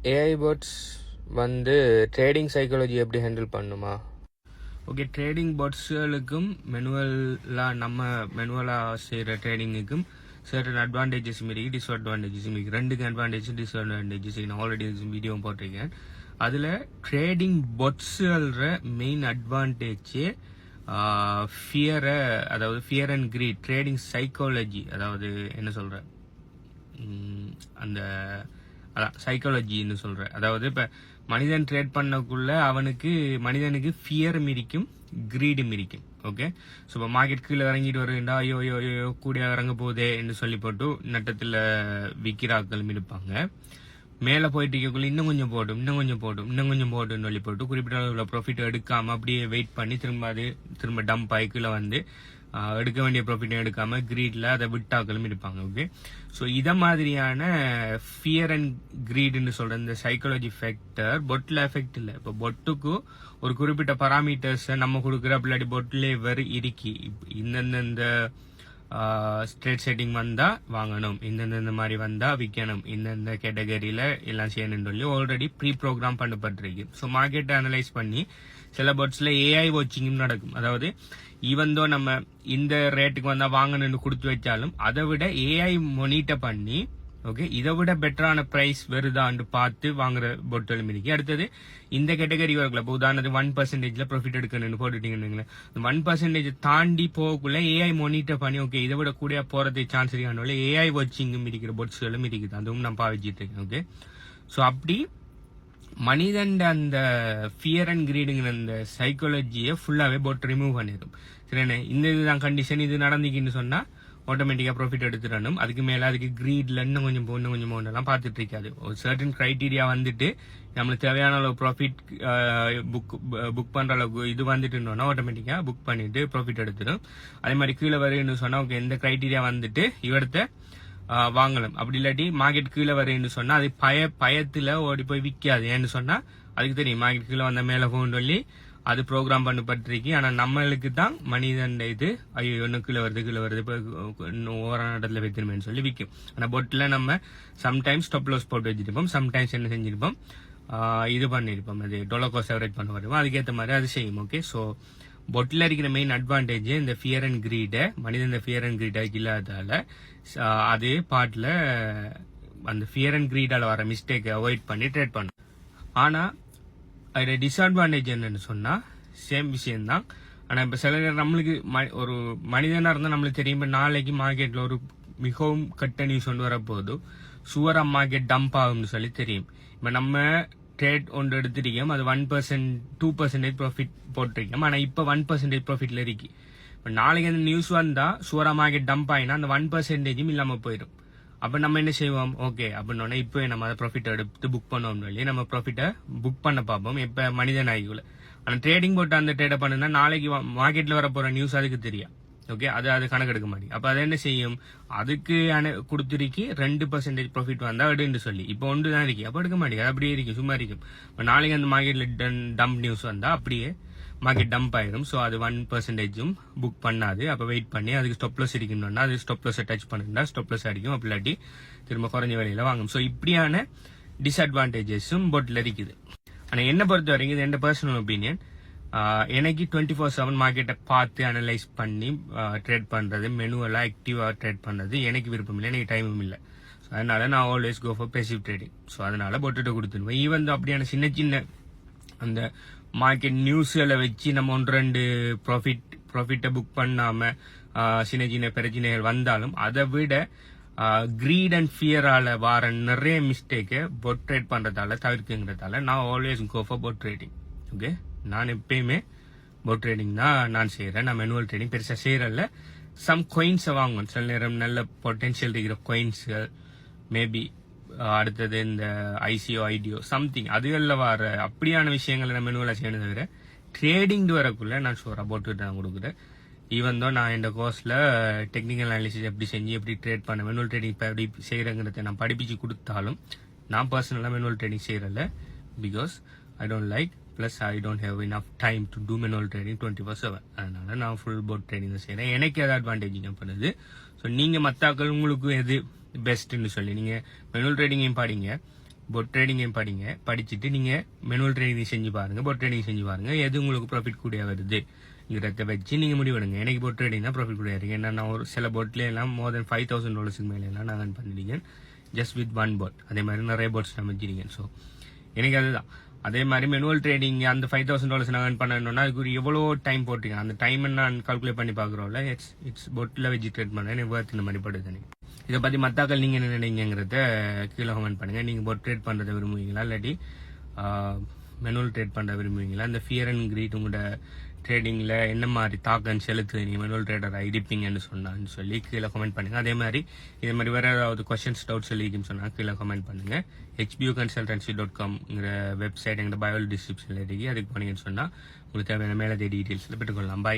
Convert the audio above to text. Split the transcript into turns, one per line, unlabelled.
AI pots வந்து trading psychology எப்படி handle பண்ணுமா?
ஓகே, ட்ரேடிங் பாட்ஸ்களுக்கும் நம்ம மெனுவலாக செய்கிற ட்ரேடிங்குக்கும் சர்டன் அட்வான்டேஜஸும் இருக்குது, டிஸ்அட்வான்டேஜஸும் இருக்குது. ரெண்டுக்கும் அட்வான்டேஜும் டிஸ்அட்வான்டேஜஸ் நான் ஆல்ரெடி வீடியோ போட்டிருக்கேன். அதில் ட்ரேடிங் பாட்ஸுகள மெயின் அட்வான்டேஜே ஃபியரை, அதாவது fear and greed, trading psychology, அதாவது என்ன சொல்கிறேன், அந்த அதான் சைக்காலஜின்னு சொல்கிறேன். அதாவது இப்போ மனிதன் ட்ரேட் பண்ணக்குள்ள மனிதனுக்கு ஃபியரும் இருக்கும், கிரீடும் இருக்கும். ஓகே, ஸோ இப்போ மார்க்கெட் கீழே இறங்கிட்டு வருண்டா, ஐயோ ஐயோ ஐயோ கூடிய இறங்க போதே என்று சொல்லி போட்டு நட்டத்தில் விற்கிறாக்களும் இருப்பாங்க. மேலே போயிட்டு இருக்கக்குள்ள இன்னும் கொஞ்சம் போட்டுன்னு சொல்லி போட்டு குறிப்பிட்ட அளவில் ப்ராஃபிட் எடுக்காமல் அப்படியே வெயிட் பண்ணி திரும்ப டம்ப் ஆகி கீழே வந்து எடுக்க வேண்டிய ப்ராஃபிட்டை எடுக்காம கிரீட்ல அதை விட்டாக்களும் இருப்பாங்க. ஓகே, ஸோ இதை மாதிரியான ஃபியர் அண்ட் கிரீட்னு சொல்ற இந்த சைக்காலஜி ஃபேக்டர் பொட்டில் எஃபெக்ட் இல்லை. இப்போ பொட்டுக்கு ஒரு குறிப்பிட்ட பராமீட்டர்ஸை நம்ம கொடுக்குற அப்படி பொட்டிலே இருக்கி இந்த ஸ்ட்ரேட் செட்டிங் வந்தா வாங்கணும், இந்த மாதிரி வந்தா விற்கணும், இந்த கேட்டகரியில எல்லாம் செய்யணும்னு சொல்லி ஆல்ரெடி ப்ரீ ப்ரோக்ராம் பண்ணப்பட்டிருக்கு. ஸோ மார்க்கெட்டை அனலைஸ் பண்ணி சில பாட்ஸ்ல ஏஐ வாட்சிங்கும் நடக்கும். அதாவது ஈவன் தோ நம்ம இந்த ரேட்டுக்கு வந்தா வாங்கணும்னு கொடுத்து வச்சாலும் அதை விட ஏஐ மொனிட்டர் பண்ணி ஓகே இதை விட பெட்டரான பிரைஸ் வருதான்னு பார்த்து வாங்குற பொட்டலும் இருக்கு. அடுத்தது இந்த கேட்டகரி வரக்குள்ள இப்போ உதாரணத்துக்கு 1% ப்ராஃபிட் எடுக்கணும்னு போட்டுட்டீங்கன்னு 1% தாண்டி போகக்குள்ள ஏஐ மொனிட்டர் பண்ணி ஓகே இதை விட கூட போறதுக்கு சான்ஸ் இருக்கான ஏஐ வாட்சிங்கும் இருக்கிற பொட்ஸ்களும் இருக்குது. அதுவும் நான் பாவிச்சிட்டு இருக்கேன். ஓகே, ஸோ அப்படி மனிதன் அந்த ஃபியர் அண்ட் கிரீடுங்கிற அந்த சைக்காலஜியை ஃபுல்லாவே போட்டு ரிமூவ் பண்ணிடும். சரிண்ணே, இந்த இதுதான் கண்டிஷன், இது நடந்துக்கின்னு சொன்னா ஆட்டோமேட்டிக்கா ப்ராஃபிட் எடுத்துடணும். அதுக்கு மேல அதுக்கு கிரீட்ல இன்னும் கொஞ்சம் எல்லாம் பார்த்துட்டு இருக்காது. ஒரு சர்டன் கிரைட்டீரியா வந்துட்டு நம்மளுக்கு தேவையான அளவு ப்ராஃபிட் புக் பண்ற அளவுக்கு இது வந்துட்டுன்னா ஆட்டோமேட்டிக்கா புக் பண்ணிட்டு ப்ராஃபிட் எடுத்துடும். அதே மாதிரி கீழே வருன்னு சொன்னா ஓகே எந்த கிரைட்டீரியா வந்துட்டு இவரத்தை வாங்கலாம். அப்படி இல்லாட்டி மார்க்கெட் கீழே வருன்னு சொன்னா அது பயத்துல ஓடி போய் விற்காது. ஏன்னு சொன்னா அதுக்கு தெரியும் மார்க்கெட் கீழே வந்த மேல போன்னு சொல்லி அது ப்ரோக்ராம் பண்ணப்பட்டிருக்கு. ஆனா நம்மளுக்கு தான் மனிதன் இது ஐயோ இன்னும் கீழே வருது இப்போ ஓரான இடத்துல வைத்திருமேன்னு சொல்லி விற்கும். ஆனா பொட்டில் நம்ம சம்டைம்ஸ் ஸ்டாப் லாஸ் போட்டு வச்சிருப்போம், சம்டைம்ஸ் என்ன செஞ்சிருப்போம் இது பண்ணிருப்போம், அது டொலர் காஸ்ட் அவரேஜ் பண்ண வருவோம், அதுக்கேற்ற மாதிரி அது செய்யும். ஓகே, ஸோ பொட்டில் இருக்கிற மெயின் அட்வான்டேஜ் இந்த ஃபியர் அண்ட் கிரீடை மனிதன் இந்த ஃபியர் அண்ட் கிரீடை இல்லாதால அது பாட்டில் அந்த ஃபியர் அண்ட் கிரீடால வர மிஸ்டேக்கை அவாய்ட் பண்ணி ட்ரேட் பண்ணும். ஆனா அதோட டிஸ்அட்வான்டேஜ் என்னன்னு சொன்னா சேம் விஷயம்தான். ஆனா இப்ப சில நேரம் நம்மளுக்கு ஒரு மனிதனா இருந்தா நம்மளுக்கு தெரியும் நாளைக்கு மார்க்கெட்ல ஒரு மிகவும் கட்ட நியூஸ் ஒன்று வரப்போகுது, சுவரா மார்க்கெட் டம்ப் ஆகும்னு சொல்லி தெரியும். இப்ப நம்ம ட்ரேட் ஒன்று எடுத்துருக்கோம், அது 1% 2% ப்ராஃபிட் போட்டிருக்கோம். ஆனா இப்ப 1% ப்ராஃபிட்ல இருக்கு. இப்ப நாளைக்கு அந்த நியூஸ் வந்தா சுவரா மார்க்கெட் டம்ப் ஆயினா அந்த 1% இல்லாம போயிடும். அப்ப நம்ம என்ன செய்வோம், ஓகே அப்படின்னா இப்போ நம்ம அதை ப்ராஃபிட் எடுத்து புக் பண்ணோம் சொல்லி நம்ம ப்ராஃபிட்டை புக் பண்ண பார்ப்போம் இப்ப மனிதன் ஆகிக்குள்ள. ஆனா ட்ரேடிங் போட்டு அந்த ட்ரேடை பண்ணுனா நாளைக்கு மார்க்கெட்ல வர போற நியூஸ் அதுக்கு தெரியும். ஓகே, அது கணக்கு எடுக்க மாட்டேங்க. அப்ப அது என்ன செய்யும், அதுக்கு கொடுத்துருக்கு 2% ப்ராஃபிட் வந்தா எடுன்னு சொல்லி இப்போ ஒன்று தான் இருக்கு, அப்ப எடுக்க மாட்டேங்க, அது அப்படியே இருக்கு, சும்மா இருக்கும். நாளைக்கு அந்த மார்க்கெட்ல டம்ப் நியூஸ் வந்தா அப்படியே மார்க்கெட் டம்ப் ஆயிரும். ஸோ அது 1%ம் புக் பண்ணாது. அப்போ வெயிட் பண்ணி அதுக்கு ஸ்டாப் லாஸ் இருக்கணும்னா அது ஸ்டாப் லாஸ் டச் பண்ணிருந்தா ஸ்டாப் லாஸ் அடிக்கும், அப்படி இல்லாட்டி திரும்ப குறைஞ்ச விலையில வாங்கும். ஸோ இப்படியான டிஸ்அட்வான்டேஜஸும் போட்டில் இருக்குது. ஆனால் என்ன பொறுத்த வரைக்கும் இது என் பர்சனல் ஒப்பீனியன், எனக்கு 24/7 மார்க்கெட்டை பார்த்து அனலைஸ் பண்ணி ட்ரேட் பண்றது, மெனுவெல்லாம் ஆக்டிவா ட்ரேட் பண்றது எனக்கு விருப்பம் இல்லை, எனக்கு டைமும் இல்லை. ஸோ அதனால நான் always go for passive trading. So அதனால போட்டுட்டு கொடுத்துருவேன். ஈவன் அப்படியான சின்ன அந்த மார்க்கெட் நியூஸ்களை வச்சு நம்ம 1-2 ப்ராஃபிட்டை புக் பண்ணாம சின்ன பிரச்சனைகள் வந்தாலும் அதை விட கிரீட் அண்ட் ஃபியரால வர நிறைய மிஸ்டேக்கை பொட் ட்ரேட் பண்றதால தவிர்க்குங்கிறதால நான் always go for bot trading. Okay, நான் எப்பயுமே பொட் ட்ரேடிங் தான் நான் செய்யறேன். நான் மேனுவல் ட்ரேடிங் பெருசா செய்யறதில்ல. சம் காயின்ஸை வாங்கணும், சில நேரம் நல்ல பொட்டென்ஷியல் இருக்கிற காயின்ஸ்கள், மேபி அடுத்தது இந்த ஐசிஓ ஐடியோ சம்திங் அதுகளில் வர அப்படியான விஷயங்களை நான் மெனுவலாக செய்யணும். தவிர ட்ரேடிங் வரக்குள்ள நான் ஷோரா போட்டு நான் கொடுக்குறேன். ஈவன் தான் நான் இந்த கோர்ஸ்ல டெக்னிக்கல் அனாலிசிஸ் எப்படி செஞ்சு எப்படி ட்ரேட் பண்ண மெனுவல் ட்ரேடிங் இப்போ எப்படி செய்யறங்கிறத நான் படிப்பிச்சு கொடுத்தாலும் நான் பர்சனலாக மெனுவல் ட்ரேடிங் செய்யறதில்ல. Because I don't like, plus I don't have enough time to do manual trading 24/7. அதனால நான் ஃபுல் போட் ட்ரேடிங் தான் செய்யறேன். எனக்கு எதாவது அட்வான்டேஜிங் பண்ணுது. ஸோ நீங்க மத்தாக்கள் உங்களுக்கு எது பெஸ்ட்னு சொல்லி நீங்க மெனுவல் ட்ரேடிங்கையும் பாடிங்க, பொட் ட்ரேடிங்கையும் படிச்சுட்டு நீங்கள் மேனுவல் ட்ரேடிங் செஞ்சு பாருங்கள், பொட் ட்ரேடிங் செஞ்சு பாருங்கள். எது உங்களுக்கு ப்ராஃபிட் கூடிய வருதுங்கிறத வச்சு நீங்கள் முடிவெடுங்க. எனக்கு பொட் ட்ரேடிங் தான் ப்ராஃபிட் கூடிய இருக்குது. ஏன்னா நான் ஒரு சில பொட்லேயெல்லாம் மோர் தென் $5,000 மேலாம் நான் பண்ணிருக்கேன் ஜஸ்ட் வித் ஒன் பொட். அதே மாதிரி நிறைய பொட்ஸ் நான் வச்சிருக்கேன். ஸோ எனக்கு அதுதான். அதே மாதிரி மேனுவல் ட்ரேடிங் அந்த $5,000 நான் ஏர்ன் பண்ணணும்னா அதுக்கு எவ்வளோ டைம் போட்டிருக்கேன், அந்த டைமை நான் கால்குலேட் பண்ணி பார்க்குறோம்ல. இட்ஸ் பொட்டில் வச்சு ட்ரேட் பண்ணேன், எனக்கு வேர்த் இந்த மாதிரி படுது. இதை பற்றி மத்தாக்கள் நீங்கள் என்ன நினைக்கிறத கீழே கமெண்ட் பண்ணுங்கள். நீங்கள் பொட் ட்ரேட் பண்ணுறதை விரும்புவீங்களா, இல்லாட்டி மேனுவல் ட்ரேட் பண்ணுற விரும்புவீங்களா? இந்த ஃபியர் அண்ட் கிரீட் உங்களோட ட்ரேடிங்கில் என்ன மாதிரி தாக்கம் செலுத்துது, நீங்கள் மேனுவல் ட்ரேடராக இருப்பீங்கன்னு சொல்லி கீழே கமெண்ட் பண்ணுங்கள். அதே மாதிரி இதே மாதிரி வேறு ஏதாவது கொஸ்டின்ஸ் டவுட்ஸ் சொல்லிக்குன்னு சொன்னால் கீழே கமெண்ட் பண்ணுங்கள். hbuconsultancy.com வெப்சைட் எங்கள் பயோ டிஸ்கிரிப்ஷனில் இருக்கு. அதுக்கு போனீங்கன்னு சொன்னால் உங்களுக்கு தேவையான மேலே டீட்டெயில்ஸில் பெற்றுக்கொள்ளலாம். பாய்.